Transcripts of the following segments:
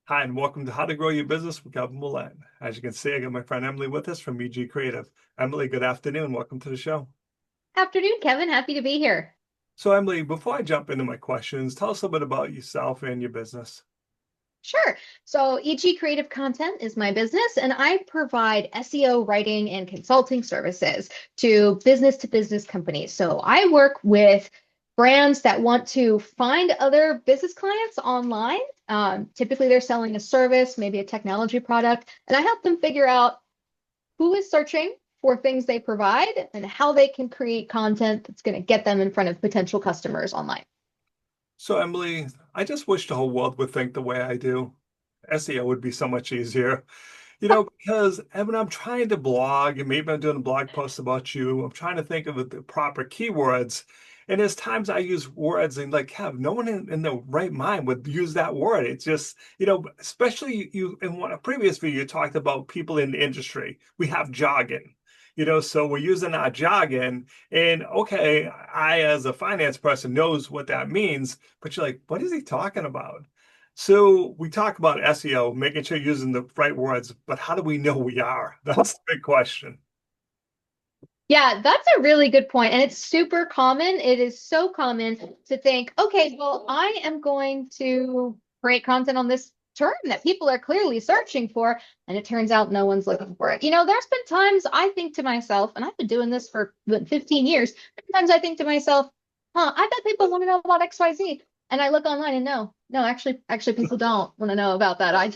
Hi, and welcome to How to Grow Your Business with Kevin Willett I. As you can see, I got my friend Emily with us from EG Creative. Emily, good afternoon. Welcome to the show. Afternoon, Kevin. Happy to be here. So, Emily, before I jump into my questions, tell us a bit about yourself and your business. Sure. So, EG Creative Content is my business, and I provide SEO writing and consulting services to business companies. So, I work with brands that want to find other business clients online. Typically, they're selling a service, maybe a technology product, and I help them figure out who is searching for things they provide and how they can create content that's going to get them in front of potential customers online. So, Emily, I just wish the whole world would think the way I do. SEO would be so much easier. Because Evan, I'm trying to blog, and maybe I'm doing a blog post about you. I'm trying to think of the proper keywords. And there's times I use words and like, have no one in the right mind would use that word. It's just, especially you in a previous video, you talked about people in the industry. We have jargon, so we're using our jargon. And okay, I, as a finance person, knows what that means, but you're like, what is he talking about? So we talk about SEO, making sure you're using the right words, but how do we know we are? That's the big question. Yeah, that's a really good point. And it's super common. It is so common to think, okay, well, I am going to create content on this term that people are clearly searching for. And it turns out no one's looking for it. There's been times I think to myself, and I've been doing this for 15 years, sometimes I think to myself, I bet people want to know about XYZ. And I look online and no, actually people don't want to know about that. I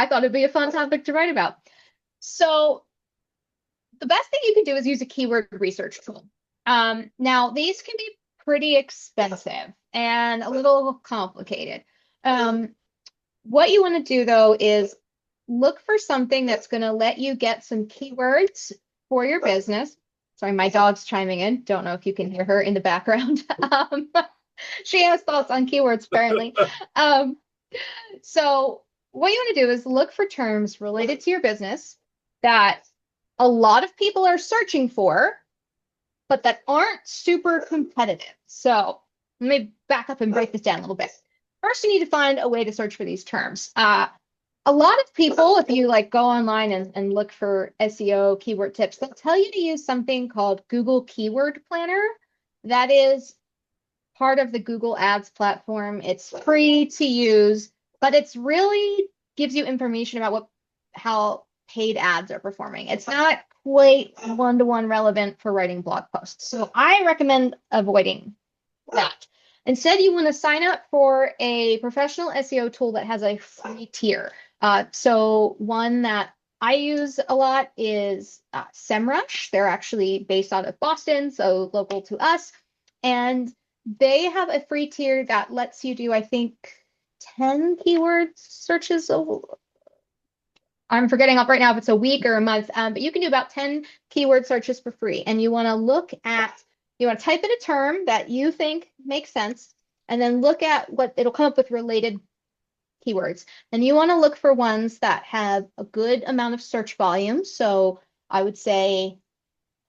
thought it'd be a fun topic to write about. So the best thing you can do is use a keyword research tool. Now, these can be pretty expensive and a little complicated. Um, what you want to do though is look for something that's going to let you get some keywords for your business. Sorry, my dog's chiming in. Don't know if you can hear her in the background. She has thoughts on keywords, apparently. Um, so, what you want to do is look for terms related to your business that a lot of people are searching for, but that aren't super competitive. So let me back up and break this down a little bit. First, you need to find a way to search for these terms. A lot of people, if you like go online and look for SEO keyword tips, they'll tell you to use something called Google Keyword Planner. That is part of the Google Ads platform. It's free to use, but it's really gives you information about how paid ads are performing. It's not quite one-to-one relevant for writing blog posts. So I recommend avoiding that. Instead, you want to sign up for a professional SEO tool that has a free tier. So one that I use a lot is SEMrush. They're actually based out of Boston, so local to us. And they have a free tier that lets you do, I think, 10 keyword searches. I'm forgetting up right now if it's a week or a month, but you can do about 10 keyword searches for free. And you want to type in a term that you think makes sense, and then look at what it'll come up with related keywords. And you want to look for ones that have a good amount of search volume. So I would say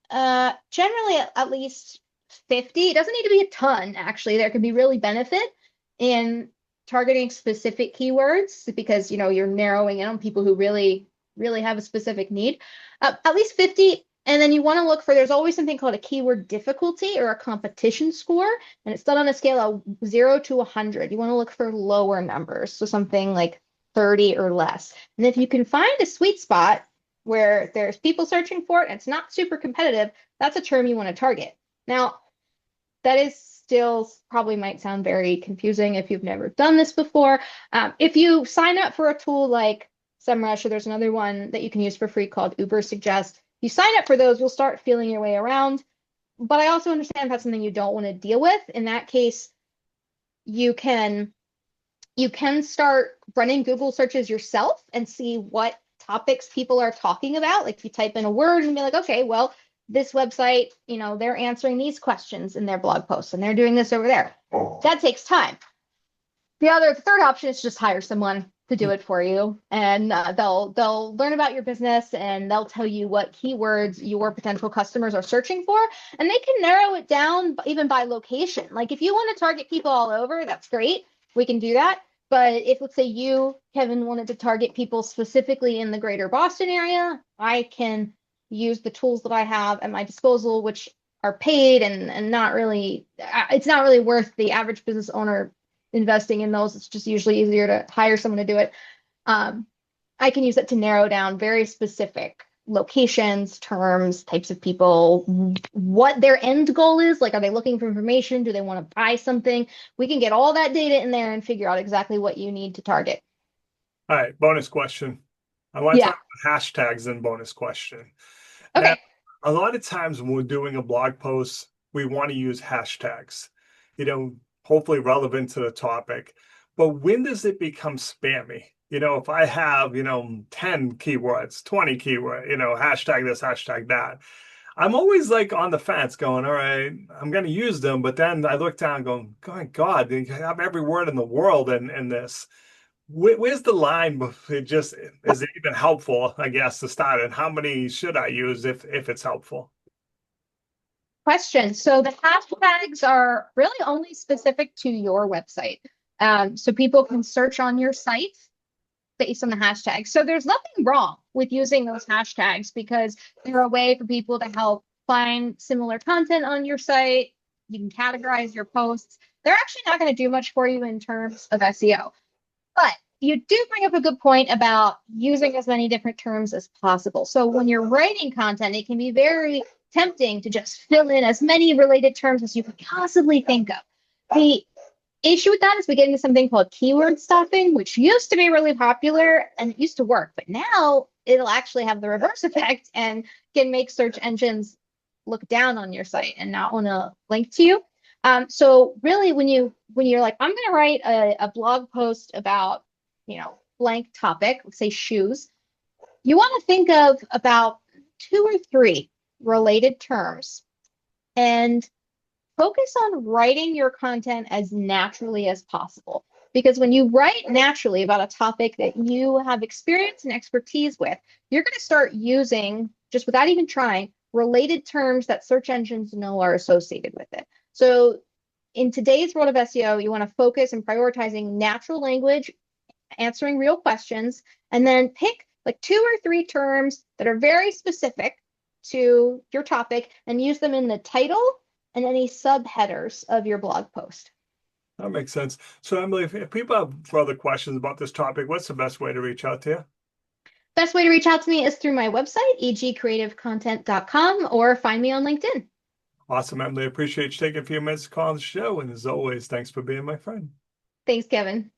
generally at least 50. It doesn't need to be a ton, actually. There can be really benefit in targeting specific keywords because you're narrowing in on people who really have a specific need. At least 50. And then you want to look for, there's always something called a keyword difficulty or a competition score, and it's done on a scale of 0 to 100. You want to look for lower numbers, so something like 30 or less. And if you can find a sweet spot where there's people searching for it and it's not super competitive, that's a term you want to target. Now, that is still probably might sound very confusing if you've never done this before. If you sign up for a tool like SEMrush, or there's another one that you can use for free called Ubersuggest, you sign up for those, you'll start feeling your way around. But I also understand if that's something you don't want to deal with. In that case, you can start running Google searches yourself and see what topics people are talking about. Like if you type in a word and be like, okay, well, this website, they're answering these questions in their blog posts and they're doing this over there. That takes time. The third option is just hire someone to do it for you, and they'll learn about your business and they'll tell you what keywords your potential customers are searching for, and they can narrow it down even by location. Like if you want to target people all over, that's great. We can do that. But if, let's say, you, Kevin, wanted to target people specifically in the greater Boston area, I can use the tools that I have at my disposal, which are paid and not really, it's not really worth the average business owner investing in those. It's just usually easier to hire someone to do it. Um, I can use it to narrow down very specific locations, terms, types of people, what their end goal is. Like, are they looking for information? Do they want to buy something? We can get all that data in there and figure out exactly what you need to target. All right, bonus question. I want to Yeah. talk about hashtags and bonus question. Now, Okay. a lot of times when we're doing a blog post, we want to use hashtags, hopefully relevant to the topic. But when does it become spammy? If I have, 10 keywords, 20 keywords, hashtag this, hashtag that, I'm always like on the fence going, all right, I'm going to use them. But then I look down going, God, they have every word in the world in this. Where's the line? It just is it even helpful, I guess, to start? And how many should I use if it's helpful? Question. So the hashtags are really only specific to your website. So people can search on your site based on the hashtags. So there's nothing wrong with using those hashtags because they're a way for people to help find similar content on your site. You can categorize your posts. They're actually not going to do much for you in terms of SEO. But you do bring up a good point about using as many different terms as possible. So when you're writing content, it can be very tempting to just fill in as many related terms as you could possibly think of. The issue with that is we get into something called keyword stuffing, which used to be really popular and it used to work, but now it'll actually have the reverse effect and can make search engines look down on your site and not want to link to you. So really, when you're like, I'm going to write a blog post about, blank topic, let's say shoes, you want to think of about two or three related terms and focus on writing your content as naturally as possible. Because when you write naturally about a topic that you have experience and expertise with, you're going to start using, just without even trying, related terms that search engines know are associated with it. So in today's world of SEO, you want to focus on prioritizing natural language, answering real questions, and then pick like two or three terms that are very specific to your topic and use them in the title and any subheaders of your blog post. That makes sense. So, Emily, if people have further questions about this topic, what's the best way to reach out to you? Best way to reach out to me is through my website, egcreativecontent.com, or find me on LinkedIn. Awesome, Emily. Appreciate you taking a few minutes to call on the show. And as always, thanks for being my friend. Thanks, Kevin.